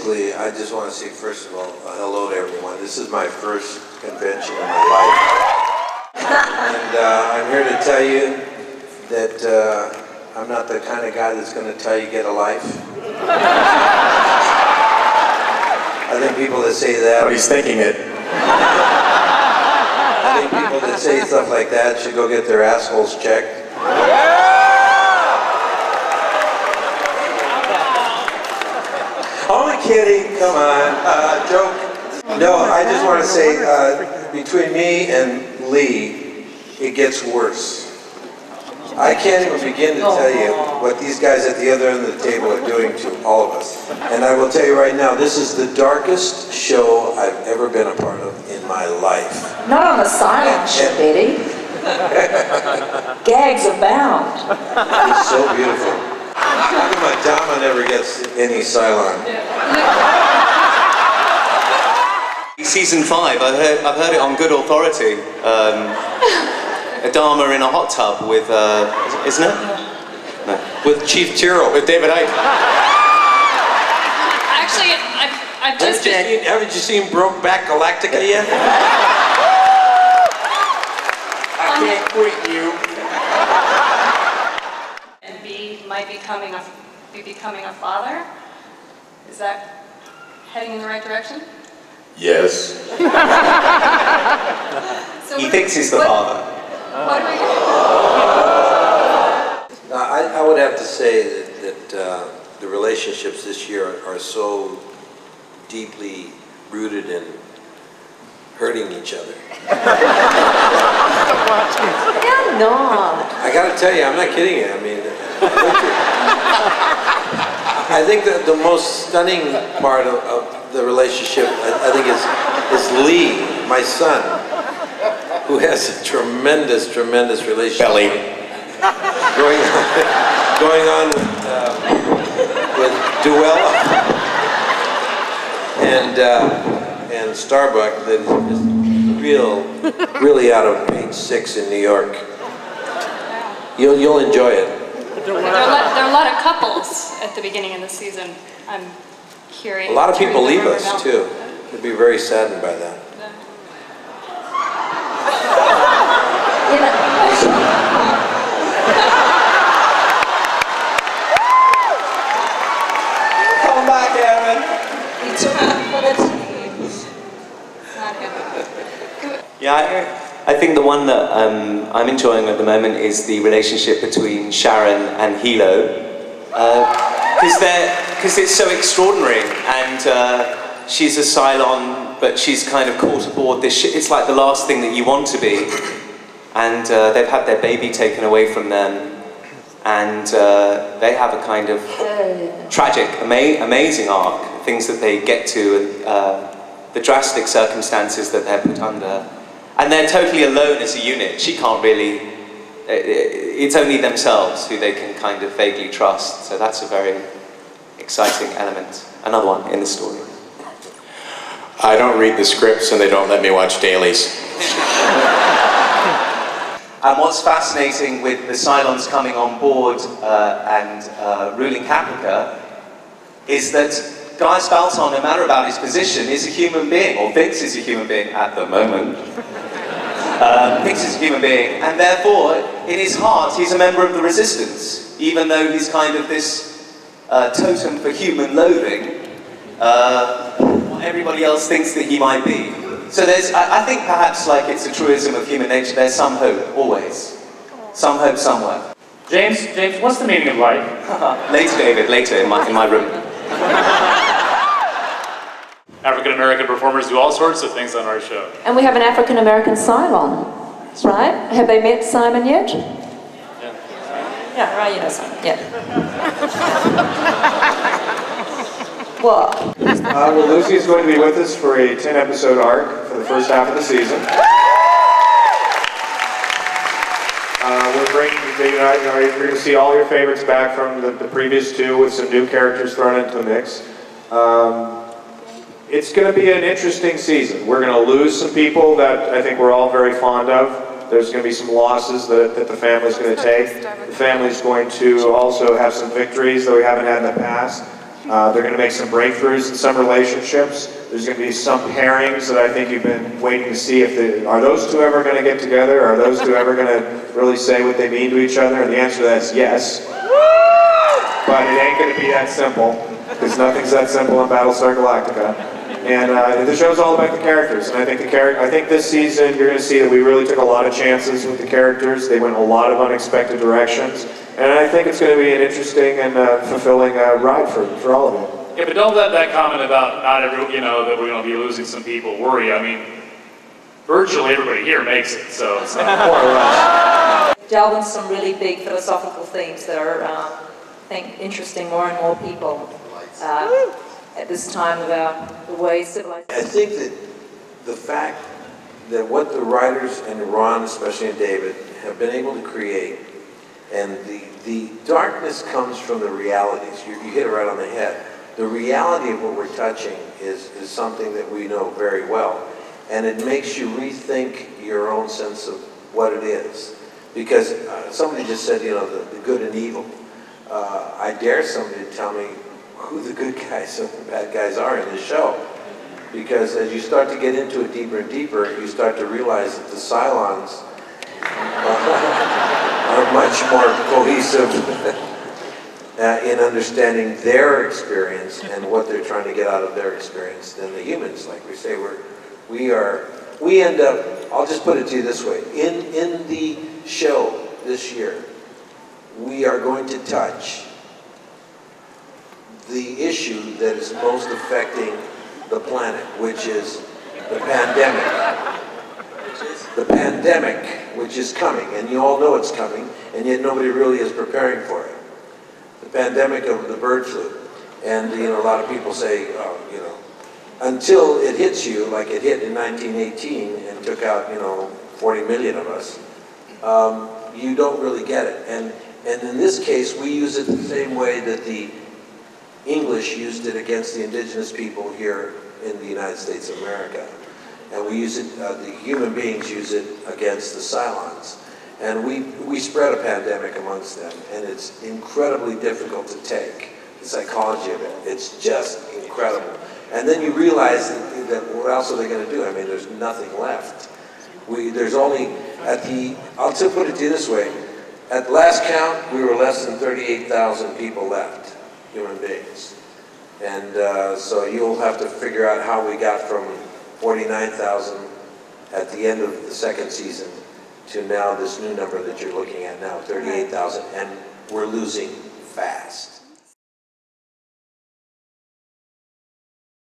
basically, I just want to say, first of all, hello to everyone. This is my first convention in my life. And I'm here to tell you that I'm not the kind of guy that's going to tell you get a life. I think people that say that... Oh, he's thinking it. I think people that say stuff like that should go get their assholes checked. Only kidding, come on, joke. No, I just want to say, between me and Lee, it gets worse. I can't even begin to tell you what these guys at the other end of the table are doing to all of us. And I will tell you right now, this is the darkest show I've ever been a part of in my life. Not on the silent ship, Eddie. Gags abound. It's so beautiful. How come Madama never gets any Cylon? Season 5, I've heard it on good authority. Adama in a hot tub with, isn't it? No. With Chief Tyrrell. With David Icke. Actually, I've just been... Haven't you seen Brokeback Galactica yet? I can't quit you. And B might be becoming a father? Is that heading in the right direction? Yes. So He thinks he's the father. What are we doing? I would have to say that the relationships this year are so deeply rooted in hurting each other. You're not. I gotta tell you, I'm not kidding you. I mean, I think that the most stunning part of the relationship, I think, is Lee, my son, who has a tremendous, tremendous relationship. Belly. Going on with Duella and Starbuck that is just really out of page 6 in New York. You'll enjoy it. There are a lot of couples at the beginning of the season. I'm curious. A lot of people leave us too. They'd be very saddened by that. Come back, Aaron. Yeah, I think the one that I'm enjoying at the moment is the relationship between Sharon and Hilo, because it's so extraordinary, and she's a Cylon, but she's kind of caught aboard this ship. It's like the last thing that you want to be, and they've had their baby taken away from them, and they have a kind of tragic, amazing arc, things that they get to, and the drastic circumstances that they're put under. And they're totally alone as a unit. She can't really... It's only themselves who they can kind of vaguely trust. So that's a very exciting element. Another one in the story. I don't read the scripts and they don't let me watch dailies. And what's fascinating with the Cylons coming on board and ruling Caprica is that Gaius Baltar, no matter about his position, is a human being, or thinks he's a human being at the moment. Thinks he's a human being, and therefore, in his heart, he's a member of the Resistance, even though he's kind of this totem for human loathing. What everybody else thinks that he might be. So there's, I think perhaps like it's a truism of human nature, there's some hope, always. Some hope somewhere. James, what's the meaning of life? Later, David, later in my room. African-American performers do all sorts of things on our show. And we have an African-American Cylon, right? Have they met Simon yet? Yeah. Yeah, right, you know Simon, yeah. What? Well, Lucy's going to be with us for a 10-episode arc for the first half of the season. We're bringing, you're going to see all your favorites back from the previous two with some new characters thrown into the mix. It's going to be an interesting season. We're going to lose some people that I think we're all very fond of. There's going to be some losses that the family's going to take. The family's going to also have some victories that we haven't had in the past. They're going to make some breakthroughs in some relationships. There's going to be some pairings that I think you've been waiting to see. Are those two ever going to get together? Are those two ever going to really say what they mean to each other? And the answer to that is yes. But it ain't going to be that simple, because nothing's that simple in Battlestar Galactica. And the show's all about the characters. And I think this season you're going to see that we really took a lot of chances with the characters. They went a lot of unexpected directions. And I think it's going to be an interesting and fulfilling ride for all of you. Yeah, but don't let that comment about that we're going to be losing some people worry. I mean, virtually everybody here makes it, so it's not more or less. Delve into some really big philosophical themes that are, I think, interesting more and more people at this time about the way civilization. I think that the fact that what the writers and Ron, especially and David, have been able to create, and the darkness comes from the realities. You hit it right on the head. The reality of what we're touching is something that we know very well. And it makes you rethink your own sense of what it is. Because somebody just said, the good and evil. I dare somebody to tell me who the good guys and the bad guys are in this show. Because as you start to get into it deeper and deeper, you start to realize that the Cylons are much more cohesive in understanding their experience and what they're trying to get out of their experience than the humans. Like we say, we end up, I'll just put it to you this way, in the show this year, we are going to touch the issue that is most affecting the planet, which is the pandemic. The pandemic, which is coming, and you all know it's coming, and yet nobody really is preparing for it. The pandemic of the bird flu. And, a lot of people say, until it hits you, like it hit in 1918 and took out, 40 million of us, you don't really get it. And in this case, we use it the same way that the English used it against the indigenous people here in the United States of America. And we use it, the human beings use it against the Cylons. And we spread a pandemic amongst them, and it's incredibly difficult to take, the psychology of it. It's just incredible. And then you realize that what else are they going to do? I mean, there's nothing left. There's only, I'll put it to you this way, at last count, we were less than 38,000 people left, human beings. And so you'll have to figure out how we got from 49,000 at the end of the second season to now this new number that you're looking at now, 38,000, and we're losing fast.